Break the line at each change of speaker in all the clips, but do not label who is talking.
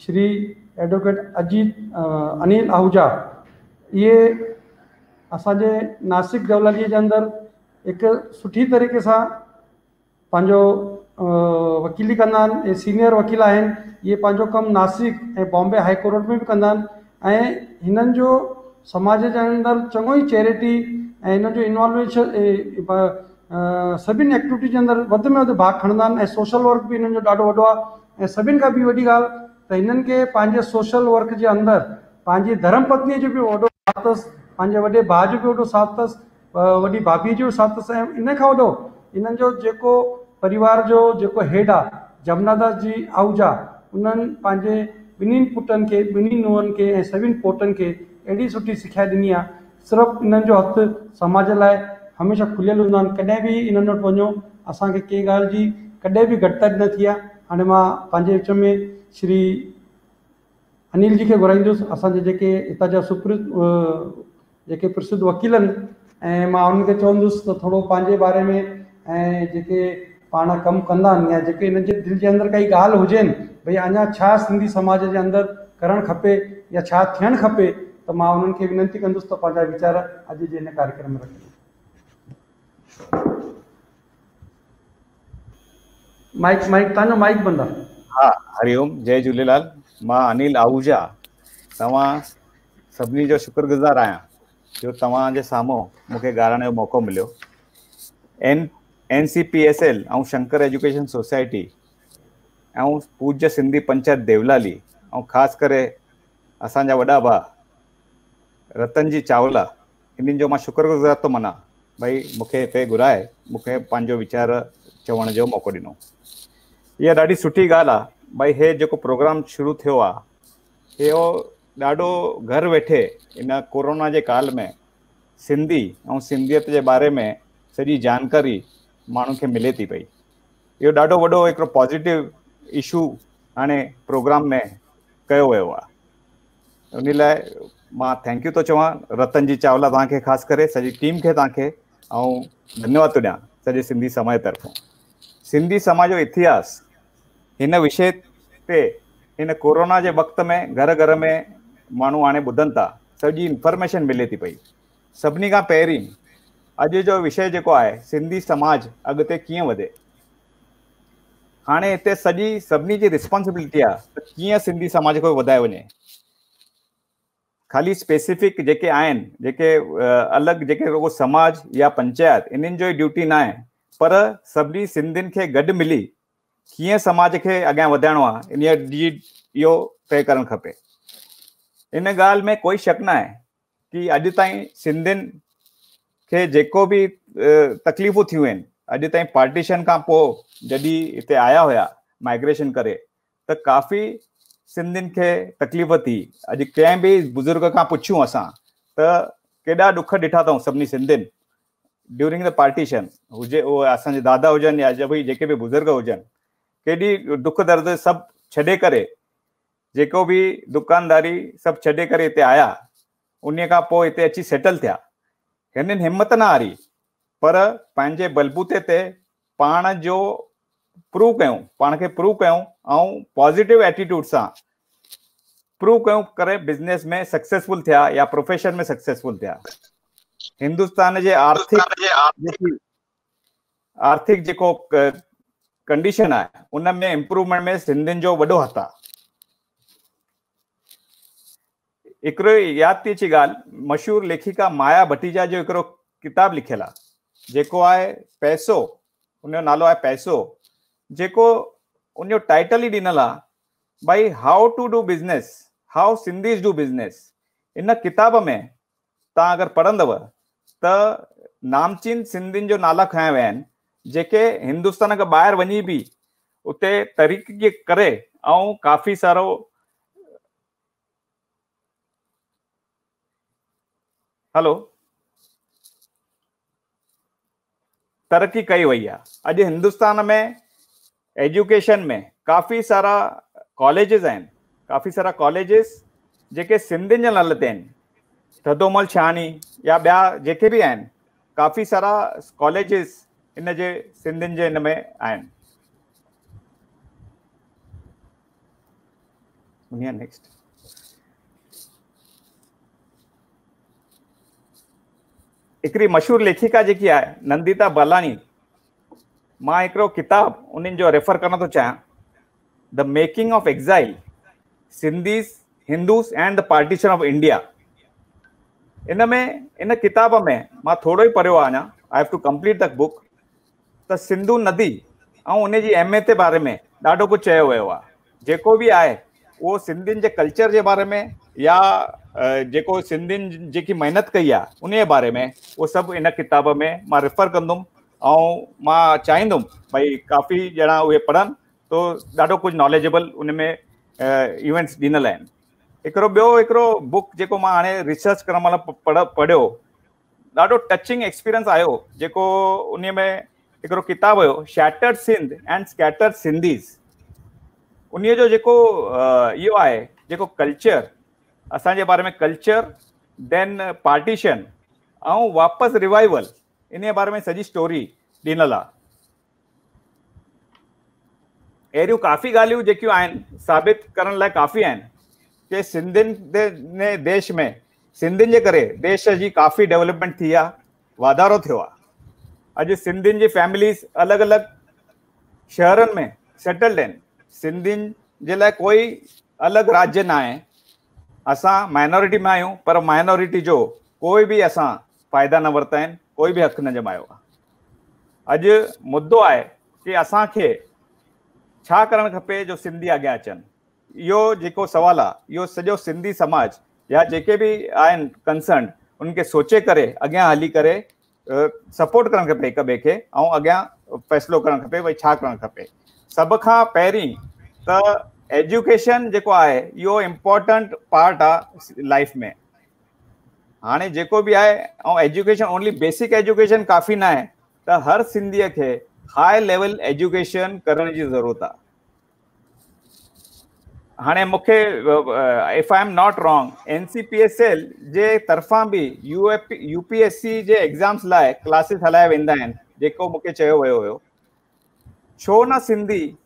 Shri advocate Anil Ahuja ये असांजे नासिक देवलालीअ जे अंदर एक सुठी तरीक़े सां पंहिंजो वकीली कंदा आहिनि। ये सीनियर वकील आहिनि। ये पंहिंजो कमु नासिक ऐं बॉम्बे हाई कोर्ट में भी कंदा आहिनि ऐं हिननि जो समाज जे अंदर चङो ई चैरिटी ऐं हिननि जो इन्वॉल्वेशन सभिनी एक्टिविटी जे अंदर वधि में वधि भाग खणंदा आहिनि ऐं सोशल वर्क भी हिननि जो ॾाढो वॾो आहे। ऐं सभिनि खां ॿी वॾी ॻाल्हि त हिननि खे पंहिंजे सोशल वर्क जे अंदर पंहिंजी धर्म पत्नीअ जो बि वॾो साथ अथसि, पंहिंजे वॾे भाउ जो बि वॾो साथ अथसि, वॾी भाभीअ जो साथ अथसि। ऐं इन खां वॾो हिननि जो जेको परिवार जो जेको हेड आहे जमनादास जी आहूजा, उन्हनि पंहिंजे ॿिन्हिनि पुटनि खे, ॿिन्हिनि नुंहंनि खे ऐं सभिनि पोटनि खे एॾी सुठी सिखिया ॾिनी आहे। सिर्फ़ु इन्हनि जो हथु समाज लाइ हमेशह खुलियल हूंदा आहिनि। कॾहिं बि इन्हनि वटि वञो असांखे कंहिं ॻाल्हि जी कॾहिं बि घटिताई न थी आहे। हाणे मां पंहिंजे विच में श्री अनिल जी खे घुराईंदुसि, असांजे जेके हितां जा जेके प्रसिद्ध वकील आहिनि, ऐं मां उन्हनि खे चवंदुसि त थोरो पंहिंजे बारे में ऐं जेके पाण कमु कंदा आहिनि या जेके हिननि जे दिलि जे अंदरि काई ॻाल्हि हुजनि भई अञा छा सिंधी समाज जे अंदरि करणु खपे या छा थियणु खपे, त मां उन्हनि खे विनंती कंदुसि त पंहिंजा वीचार अॼु जे हिन कार्यक्रम में रखनि। माइक तव्हांजो माइक बंदि आहे।
हाँ, हरिओम, जय झूलेलाल। मां अनिल आहूजा तव्हां सभिनी जो शुक्रगुज़ार आहियां जो तव्हांजे साम्हूं मूंखे ॻाल्हाइण जो मौक़ो मिलियो। NCPSL ऐं शंकर एजुकेशन सोसाइटी ऐं पूज्य सिंधी पंचायत देवलाली ऐं ख़ासि करे असांजा वॾा भाउ रतन जी चावला, इन्हनि जो मां शुक्रगुज़ार थो मना भई मूंखे हिते घुराए मूंखे पंहिंजो वीचार चवण जो मौक़ो ॾिनो। इहा ॾाढी सुठी ॻाल्हि आहे भई हे जेको प्रोग्राम शुरू थियो आहे इहो ॾाढो घर वेठे इन कोरोना जे काल में सिंधी ऐं सिंधियत जे बारे में सॼी जानकारी माण्हुनि खे मिले थी पई। इहो ॾाढो वॾो हिकिड़ो पॉज़िटिव इशू हाणे प्रोग्राम में कयो वियो आहे। उन लाइ मां थैंक यू थो चवां रतन जी चावला तव्हांखे, ख़ासि करे सॼी टीम खे तव्हांखे, ऐं धन्यवाद थो ॾियां सॼे सिंधी समाज तरफ़ां। सिंधी समाज जो इतिहास हिन विषय ते हिन कोरोना जे वक़्त में घर घर में माण्हू हाणे ॿुधनि था, सॼी इंफॉर्मेशन मिले थी पई। सभिनी खां पहिरीं अॼु जो विषय जेको आहे सिंधी समाज अॻिते कीअं वधे, हाणे हिते सभिनी जी रिस्पॉन्सिबिलिटी आहे त कीअं सिंधी समाज खे वधाए वञे। ख़ाली स्पेसिफिक जेके आहिनि जेके अलॻि जेके रुगो समाज या पंचायत इन्हनि जो ई ड्यूटी न आहे, पर सभिनी सिंधियुनि खे गॾु मिली कीअं समाज खे अॻियां वधाइणो आहे इन जी इहो तय करणु खपे। इन ॻाल्हि में कोई शक न आहे कि अॼु ताईं सिंधियुनि खे जेको बि तकलीफ़ूं थियूं आहिनि, अॼु ताईं पार्टीशन खां पोइ जॾहिं हिते आया हुया माइग्रेशन करे, त काफ़ी सिंधियुनि खे तकलीफ़ थी। अॼु कंहिं बि बुज़ुर्ग खां पुछियूं असां त केॾा ॾुख ॾिठा अथऊं सभिनी सिंधियुनि ड्यूरिंग द पार्टीशन, हुजे उहे असांजे दादा हुजनि या भई जेके बि बुज़ुर्ग हुजनि, केॾी दुख दर्द सभु छॾे करे, जेको बि दुकानदारी सभु छॾे करे हिते आया, उन खां पोइ हिते अची सेटल थिया। हिननि हिमत न हारी, पर पंहिंजे बलबूते ते पाण जो प्रूव कयूं, पाण खे प्रूव कयूं ऐं पॉज़िटिव एटीट्यूड सां प्रूव कयूं करे बिज़नेस में सक्सेसफुल थिया या प्रोफेशन में सक्सेसफुल थिया। हिंदुस्तान जे आर्थिक जेको कंडीशन आहे उन में इम्प्रूवमेंट में सिंधियुनि जो वॾो हथु आहे। हिकिड़ो यादि थी अचे ॻाल्हि, मशहूर लेखिका माया भटीजा जो हिकिड़ो किताब लिखियल आहे जेको आहे पैसो, उनजो नालो आहे पैसो, जेको उनजो टाइटल ई ॾिनल आहे भाई how to do business, how Sindhis do business. इन किताब में तव्हां अगरि पढ़ंदव त नामचीन सिंधियुनि जो नाला खयां विया आहिनि जेके हिंदुस्तान खां ॿाहिरि वञी बि उते तरक़ी करे ऐं काफ़ी सारो तरक़ी कई वई आहे। अॼु हिंदुस्तान में एजुकेशन में काफ़ी सारा कॉलेजिस आहिनि, काफ़ी सारा कॉलेजिस जेके सिंधियुनि जे नाले ते आहिनि, थदोमल छाणी या ॿिया जेके बि आहिनि, काफ़ी सारा कॉलेजिस इन जे सिंधियुनि जे हिन में आहिनि। नेक्स्ट हिकिड़ी मशहूर लेखिका जेकी आहे नंदिता बालानी, मां हिकिड़ो किताब उन्हनि जो रेफर करणु थो चाहियां, the making of exile Sindhis Hindus and the partition of India. इन किताब में मां थोरो ई पढ़ियो आहे, अञा I have to complete the book. त सिंधु नदी ऐं उन जी अहमियत जे बारे में ॾाढो कुझु चयो वियो आहे। जेको बि आहे उहो सिंधियुनि जे कल्चर जे बारे में या जेको सिंधियुनि जेकी महिनत कई आहे उन जे बारे में उहो सभु इन किताब में मां रेफर कंदुमि ऐं मां चाहींदुमि भई काफ़ी ॼणा उहे पढ़नि तो ॾाढो कुझु नॉलेजेबल उन में इवेंट्स ॾिनल आहिनि। हिकिड़ो बुक जेको मां हाणे रिसर्च करण महिल पढ़ियो, ॾाढो टचिंग एक्सपीरियंस आयो, जेको उन में हिकिड़ो किताब हुयो shattered Sindh and scattered Sindhis. उन जो जेको इहो आहे जेको कल्चर असांजे बारे में कल्चर देन पार्टीशन ऐं वापसि रिवाइवल, इन जे बारे में सॼी स्टोरी ॾिनल आहे। अहिड़ियूं काफ़ी ॻाल्हियूं जेकियूं आहिनि साबित करण लाइ काफ़ी आहिनि कि सिंधियुनि देश में सिंधियुनि जे करे देश जी काफ़ी डेवलपमेंट थी आहे, वाधारो थियो आहे। अॼु सिंधियुनि जी फैमिलीज़ अलॻि अलॻि शहरनि में सेटल्ड आहिनि। सिंधियुनि जे लाइ कोई अलॻि राज्य न आहे। असां माइनॉरिटी में आहियूं, पर माइनॉरिटी जो कोई बि असां फ़ाइदा न वरिता आहिनि, कोई बि हक़ु न जमायो आहे। अॼु मुद्दो आहे कि असांखे छा करणु खपे जो सिंधी अॻियां अचनि। इहो जेको सुवालु आहे इहो सॼो सिंधी समाज या जेके बि आहिनि कंसर्न उनखे सोचे करे अॻियां हली करे सपोर्ट करणु खपे हिक ॿिए खे ऐं अॻियां फ़ैसिलो करणु खपे भई छा करणु खपे। सभ खां पहिरीं त एजुकेशन जेको आहे इहो इम्पोर्टेंट पार्ट आहे लाइफ में। हाणे जेको बि आहे ऐं एजुकेशन ओनली बेसिक एजुकेशन काफ़ी न आहे, त हर सिंधीअ खे हाई लेवल एजुकेशन करण जी ज़रूरत आहे। हाणे मूंखे if I am not wrong NCPSL जे तरफ़ां बि UPSC जे एग्ज़ाम्स लाइ क्लासिस हलाया वेंदा आहिनि, जेको मूंखे चयो वियो हुयो। छो न सिंधी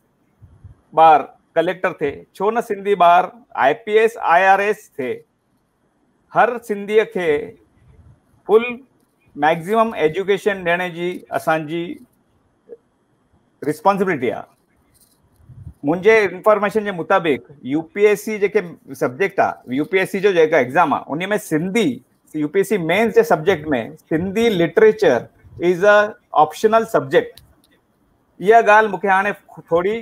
ॿार कलेक्टर थिए, छो न सिंधी ॿार IPS IRS थिए। हर सिंधीअ खे फुल मैक्सिमम एजुकेशन ॾियण जी असांजी रिस्पॉन्सिबिलिटी आहे। मुंहिंजे इंफॉर्मेशन जे मुताबिक़ UPSC जेके सब्जेक्ट आहे, UPSC जो जेका एग्ज़ाम आहे उन में सिंधी UPSC मेंस जे सब्जेक्ट में Sindhi literature is a optional subject. इहा ॻाल्हि मूंखे हाणे थोरी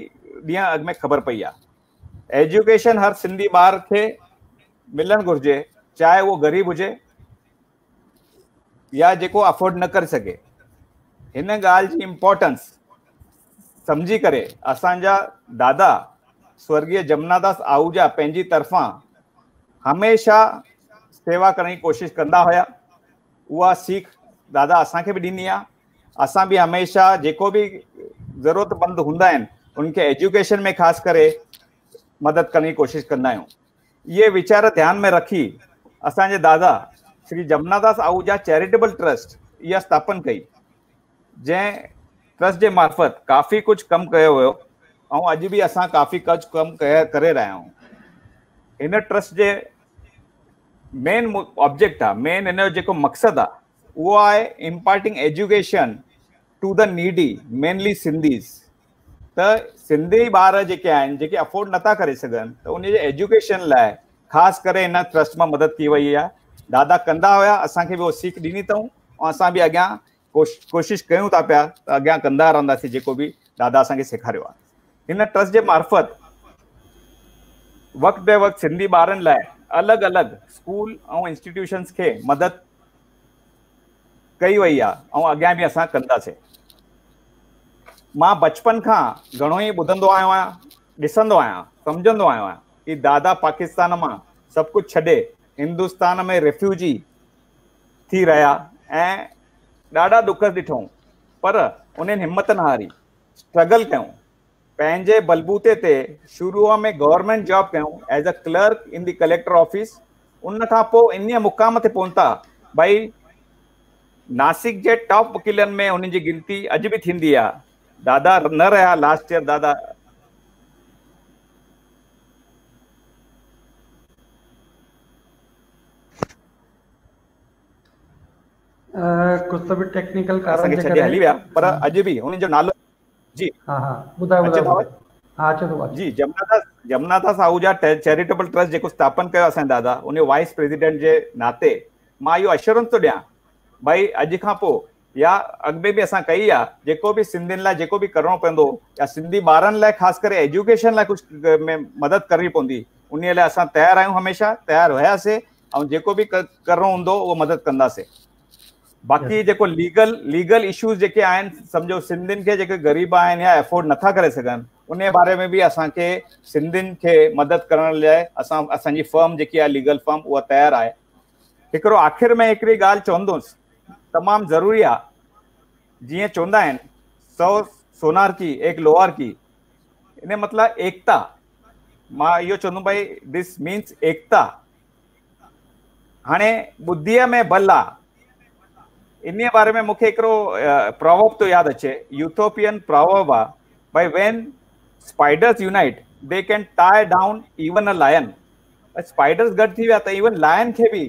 ॾींहं अॻु में ख़बर पई आहे। एजुकेशन हर सिंधी ॿार खे मिलणु घुरिजे, चाहे उहो ग़रीब हुजे या जेको अफोर्ड न करे सघे। हिन ॻाल्हि जी इम्पोर्टेंस सम्झी करे असांजा दादा स्वर्गीय जमनादास आहूजा पंहिंजी तरफ़ां हमेशह सेवा करण जी कोशिशि कंदा हुया। उहा सीख दादा असांखे बि ॾिनी आहे। असां बि हमेशह जेको बि ज़रूरतमंद हूंदा आहिनि उनखे एजुकेशन में ख़ासि करे मदद करण जी कोशिशि कंदा आहियूं। इहे वीचार ध्यान में रखी असांजे दादा श्री जमनादास आहूजा चैरिटेबल ट्रस्ट इहा स्थापन कई, जंहिं ट्रस्ट जे मार्फत काफ़ी कुझु कमु कयो वियो ऐं अॼु बि असां काफ़ी कुझु कमु करे रहिया आहियूं। हिन ट्रस्ट जे मेन ऑब्जेक्ट आहे, मेन हिन जो जेको मक़सदु आहे उहो आहे imparting education to the needy, mainly Sindhis. त सिंधी ॿार जेके आहिनि जेके अफोर्ड नथा करे सघनि त उन जे एजुकेशन लाइ ख़ासि करे हिन ट्रस्ट मां मदद की वई आहे। दादा कंदा हुया, असांखे बि उहो सीख ॾिनी अथऊं ऐं असां बि अॻियां कोशिशि कयूं था पिया त अॻियां कंदा रहंदासीं जेको बि दादा असांखे सेखारियो आहे। हिन ट्रस्ट जे मार्फत वक़्त बे वक़्तु सिंधी ॿारनि लाइ अलॻि अलॻि स्कूल ऐं इंस्टीट्यूशन्स खे मदद कई वई आहे ऐं अॻियां बि असां कंदासीं। मां बचपन खां घणो ई ॿुधंदो आयो आहियां, ॾिसंदो आहियां, सम्झंदो आयो आहियां कि दादा पाकिस्तान मां सभु कुझु छॾे हिंदुस्तान में रेफ्यूजी थी रहिया ऐं ॾाढा दुख ॾिठऊं, पर उन्हनि हिमत न हारी, स्ट्रगल कयूं, पंहिंजे बलबूते ते शुरूअ में गवर्नमेंट जॉब कयूं as a clerk in the collector office. उन खां पोइ इन मुक़ाम ते पहुता भई नासिक जे टॉप वकीलनि में उन्हनि जी गिनती अॼु बि थींदी आहे। दादा न रहिया लास्ट ईयर, दादा
कुछ तो भी टेक्निकल कारण
असांखे
जे
छॾे
करे
हली विया, पर अॼु बि उन्हनि जो नालो जी
ॿुधायो
जी जमनादास आहूजा चैरिटेबल ट्रस्ट जेको स्थापन कयो असांजे दादा, उन वाइस प्रेसिडेंट जे नाते मां इहो एश्योरेंस थो ॾियां भई अॼु खां पोइ या अॻिते बि असां कई आहे, जेको बि सिंधियुनि लाइ जेको बि करिणो पवंदो या सिंधी ॿारनि लाइ ख़ासि करे एजुकेशन लाइ कुझु में मदद करणी पवंदी, उन लाइ असां तयारु आहियूं, हमेशह तयारु हुयासीं ऐं जेको बि करिणो हूंदो उहो मदद कंदासीं। बाक़ी जेको लीगल इश्यूज़ जेके आहिनि, सम्झो सिंधियुनि खे जेके ग़रीब आहिनि या एफोर्ड नथा करे सघनि, उन बारे में बि असांखे सिंधियुनि खे मदद करण लाइ असांजी फर्म जेकी आहे लीगल फर्म उहा तयारु आहे। हिकिड़ो आख़िर में हिकिड़ी ॻाल्हि चवंदुसि, तमामु ज़रूरी आहे, जीअं चवंदा आहिनि 100 सोनार की एक लोहार की, इन मतिलबु एकता। मां इहो चवंदुमि भई दिस मीन्स एकता। हाणे ॿुद्धीअ में बल आहे, इन बारे में मूंखे हिकिड़ो प्रोवर्ब थो यादि अचे, यूथोपियन प्रोवर्ब आहे भई when spiders unite they can tie down even a lion. Spiders गॾु थी विया त इवन लायन खे बि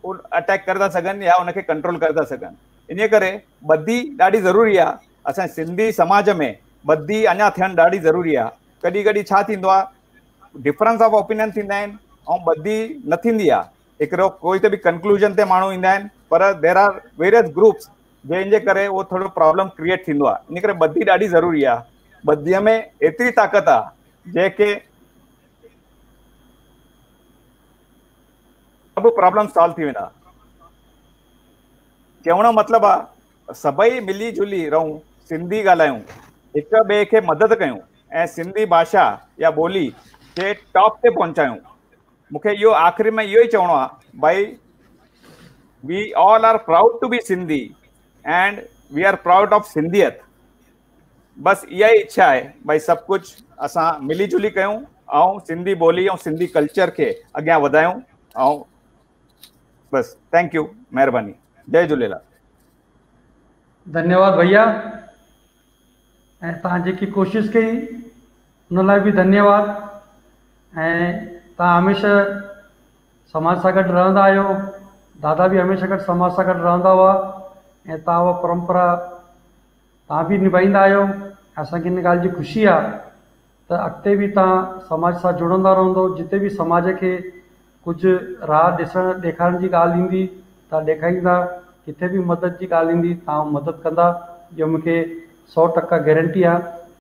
अटैक करे था सघनि या उनखे कंट्रोल करे था सघनि। इन करे ॿधी ॾाढी ज़रूरी आहे। असांजे सिंधी समाज में ॿधी अञा थियणु ॾाढी ज़रूरी आहे। कॾहिं कॾहिं छा थींदो आहे, डिफरेंस ऑफ ओपिनियन थींदा आहिनि ऐं ॿधी न थींदी आहे, हिकिड़ो कोई त बि कंक्लूजन ते माण्हू ईंदा आहिनि, पर देर आर वेरियस ग्रुप्स जंहिंजे करे उहो थोरो प्रॉब्लम क्रिएट थींदो आहे। इन करे ॿधी ॾाढी ज़रूरी आहे। ॿधीअ में एतिरी ताक़त आहे जंहिंखे सभु प्रॉब्लम सॉल्व थी वेंदा। चवण जो मतिलबु आहे सभई मिली जुली रहूं, सिंधी ॻाल्हायूं, हिक ॿिए खे मदद कयूं ऐं सिंधी भाषा या ॿोली खे टॉप ते पहुचायूं। मूंखे इहो आख़िरी में इहो ई चवणो आहे भई we all are proud to be Sindhi and we are proud of Sindhiyat. बसि इहा ई इच्छा आहे भई सभु कुझु असां मिली जुली कयूं ऐं सिंधी ॿोली ऐं सिंधी कल्चर खे अॻियां वधायूं। ऐं बसि थैंक यू, महिरबानी, जय झूलेलाल।
धन्यवाद भैया। ऐं तव्हां जेकी कोशिशि कई उन लाइ बि धन्यवाद। ऐं तव्हां हमेशह समाज सां गॾु रहंदा आहियो, दादा बि हमेशह गॾु समाज सां गॾु रहंदा हुआ ऐं तव्हां उहा परंपरा तव्हां बि निभाईंदा आहियो। असांखे इन ॻाल्हि जी ख़ुशी आहे त अॻिते बि तव्हां समाज सां जुड़ंदा रहंदो। जिते बि समाज खे कुझु राह ॾेखारण जी ॻाल्हि ईंदी तव्हां ॾेखारींदा, किथे बि मदद जी ॻाल्हि ईंदी तव्हां मदद कंदा, इहो मूंखे 100% गारंटी आहे।